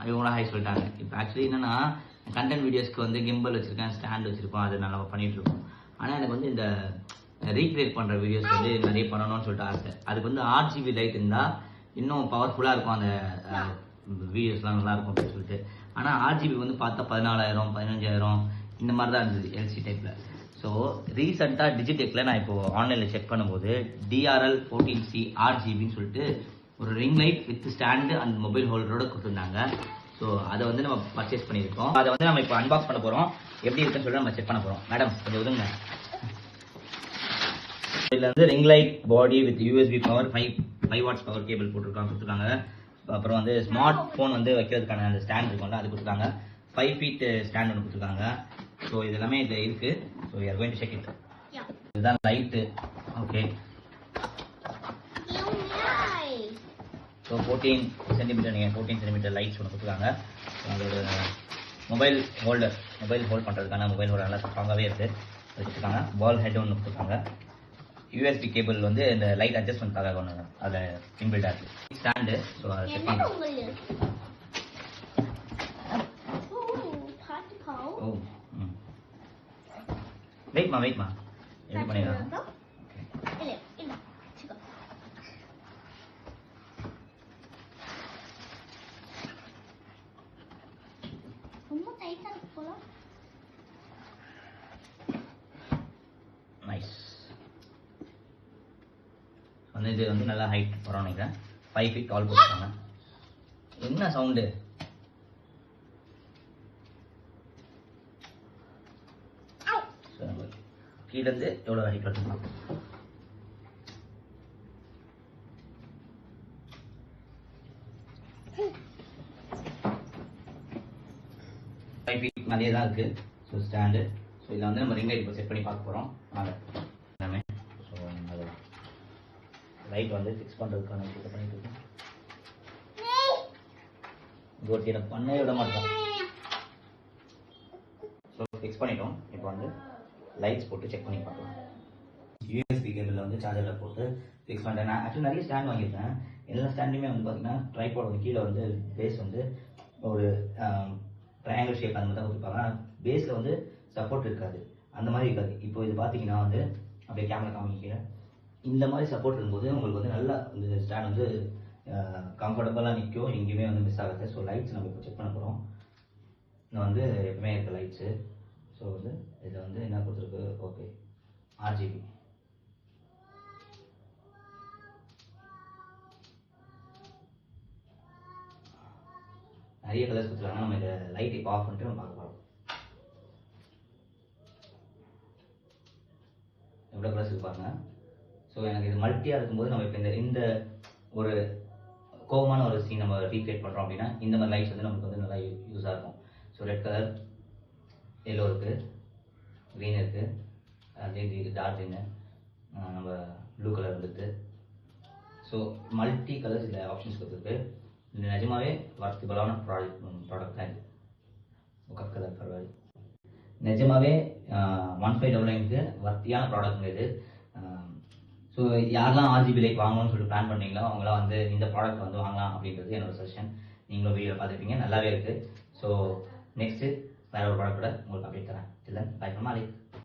இவங்களாம் ஹை சொல்லிட்டாங்க. இப்போ ஆக்சுவலி என்னன்னா கண்டென்ட் வீடியோஸ்க்கு வந்து கிம்பல் வச்சுருக்கேன், ஸ்டாண்ட் வச்சுருக்கோம், அது நல்லா பண்ணிகிட்ருக்கோம். ஆனால் எனக்கு வந்து இந்த ரீக்ரியேட் பண்ணுற வீடியோஸ் வந்து நிறைய பண்ணணும்னு சொல்லிட்டு ஆசை. அதுக்கு வந்து RGB லைட் இருந்தால் இன்னும் பவர்ஃபுல்லாக இருக்கும், அந்த வீடியோஸ்லாம் நல்லாயிருக்கும் அப்படின்னு சொல்லிட்டு. ஆனால் RGB வந்து பார்த்தா 14,000 15,000 இந்த மாதிரி தான் இருந்தது LC டைப்பில். ஸோ ரீசெண்டாக டிஜிடெக்கில் நான் இப்போது ஆன்லைனில் செக் பண்ணும்போது DRL 14C RGBன்னு சொல்லிட்டு ஒரு ring light with stand and mobile ஹோல்டரோட கொடுத்துருந்தாங்க. ஸோ அதை வந்து நம்ம பர்ச்சேஸ் பண்ணியிருக்கோம். அதை வந்து நம்ம இப்போ அன்பாக்ஸ் பண்ண போகிறோம். எப்படி இருக்குன்னு சொல்லிட்டு நம்ம செக் பண்ண போகிறோம். மேடம் கொஞ்சம் உதவுங்க. இதில் வந்து ring light body with USB power 5 watts power cable கொடுத்துருக்காங்க. அப்புறம் வந்து ஸ்மார்ட் ஃபோன் வந்து வைக்கிறதுக்கான அந்த ஸ்டாண்ட் இருக்கும்ல அது கொடுத்துருக்காங்க. 5 ஃபீட் ஸ்டாண்ட் ஒன்று கொடுத்துருக்காங்க. ஸோ இது எல்லாமே இதில் இருக்குது. So you are going to check it. இதுதான் லைட்டு. ஓகே, ஸோ 14 சென்டிமீட்டர் நீங்கள் 14 சென்டிமீட்டர் லைட்ஸ் ஒன்று கொடுத்துருக்காங்க. அதோட மொபைல் ஹோல்ட் பண்ணுறதுக்கான மொபைல் ஹோல்டர் நல்லா ஸ்ட்ராங்காகவே இருக்குது வச்சுருக்காங்க. பால் ஹெட் ஒன்று கொடுத்துருக்காங்க. USB கேபிள் வந்து இந்த லைட் அட்ஜஸ்ட்மெண்ட்காக ஒன்று அதில் இன்பில்டாக இருக்குது. ஸ்டாண்டு. ஸோ அதை செக் பண்ணுறேன். ஓ வெயிட்மா எப்படி பண்ணிடலாம். நைஸ். வந்து இது வந்து நல்லா ஹைட் வரும் நினைக்கிறேன். 5 ஃபீட் டால் போட்டுருக்காங்க. என்ன சவுண்டு? கீழேருந்து எவ்வளோ ஹைட் வரலாம். மேலேயே தான் இருக்குது. So stand. ஸோ இதில் வந்து நம்ம ரிங் லைட் இப்போ செட் பண்ணி பார்க்க போகிறோம். எல்லாமே ஸோ அது லைட் வந்து ஃபிக்ஸ் பண்ணுறதுக்கான இது பண்ணிட்டு இருக்கோம். கோட்டி எனக்கு பண்ணவே விட மாட்டோம். ஸோ ஃபிக்ஸ் பண்ணிட்டோம். இப்போ வந்து லைட்ஸ் போட்டு செக் பண்ணி பார்க்கலாம். USB கேபிளில் வந்து சார்ஜரில் போட்டு ஃபிக்ஸ் பண்ணிட்டேன். நான் ஆக்சுவலி நிறைய ஸ்டாண்ட் வாங்கியிருக்கேன். எல்லா ஸ்டாண்டுமே வந்து பார்த்தீங்கன்னா ட்ரைபாட் வந்து கீழே வந்து பேஸ் வந்து ஒரு ட்ரையாங்கிள் ஷேப் அந்த மாதிரி தான் கொடுத்துருப்பாங்க. பேஸில் வந்து சப்போர்ட் இருக்காது, அந்த மாதிரி இருக்காது. இப்போ இது பார்த்தீங்கன்னா வந்து அப்படியே கேமரா காமிக்கிறேன். இந்த மாதிரி சப்போர்ட் இருக்கும்போது உங்களுக்கு வந்து நல்லா இந்த ஸ்டாண்ட் வந்து கம்ஃபர்டபுளாக நிற்கும், எங்கேயுமே வந்து மிஸ் ஆகாது. ஸோ லைட்ஸ் நம்ம இப்போ செக் பண்ண போகிறோம். இன்னும் வந்து எப்பவுமே இருக்க லைட்ஸு. ஸோ வந்து இதில் வந்து என்ன கொடுத்துருக்கு? Okay, RGB. நிறைய கலர்ஸ் கொடுத்துருக்காங்க. நம்ம இதை லைட் இப்போ ஆஃப் பண்ணிட்டு நம்ம பார்க்க போகிறோம். எவ்வளோ கலர்ஸ் இருப்பாங்க. ஸோ எனக்கு இது மல்டியாக இருக்கும்போது நம்ம இப்போ இந்த ஒரு கோவமான ஒரு சீன் நம்ம ரீக்ரியேட் பண்ணுறோம் அப்படின்னா இந்த மாதிரி லைட்ஸ் வந்து நமக்கு வந்து நல்லா யூஸாக இருக்கும். ஸோ ரெட் கலர், எல்லோ இருக்குது, க்ரீன் இருக்குது, அதே டார்க் க்ரீனு, நம்ம ப்ளூ கலர் வந்துருக்கு. ஸோ மல்டி கலர்ஸ் இதில் ஆப்ஷன்ஸ் கொடுத்துருக்கு. இது நிஜமாவே வர்த்திபலான ப்ராடக்ட் தான். இது முக கலர் பரவாயில்ல, நிஜமாவே 1599க்கு வர்த்தியான ப்ராடக்ட் இது. ஸோ யாரெல்லாம் RGB லைட் வாங்கணும்னு சொல்லிட்டு பிளான் பண்ணீங்களோ அவங்களாம் வந்து இந்த ப்ராடக்ட் வந்து வாங்கலாம் அப்படின்றது என்னோட சஜஷன். நீங்களும் வீடியோ பார்த்துருப்பீங்க, நல்லாவே இருக்குது. ஸோ நெக்ஸ்ட்டு வேறு ஒரு ப்ராடக்டோட உங்களுக்கு அப்டேட் தரேன். இல்லை, பை ஃப்ரம் மாலிக்.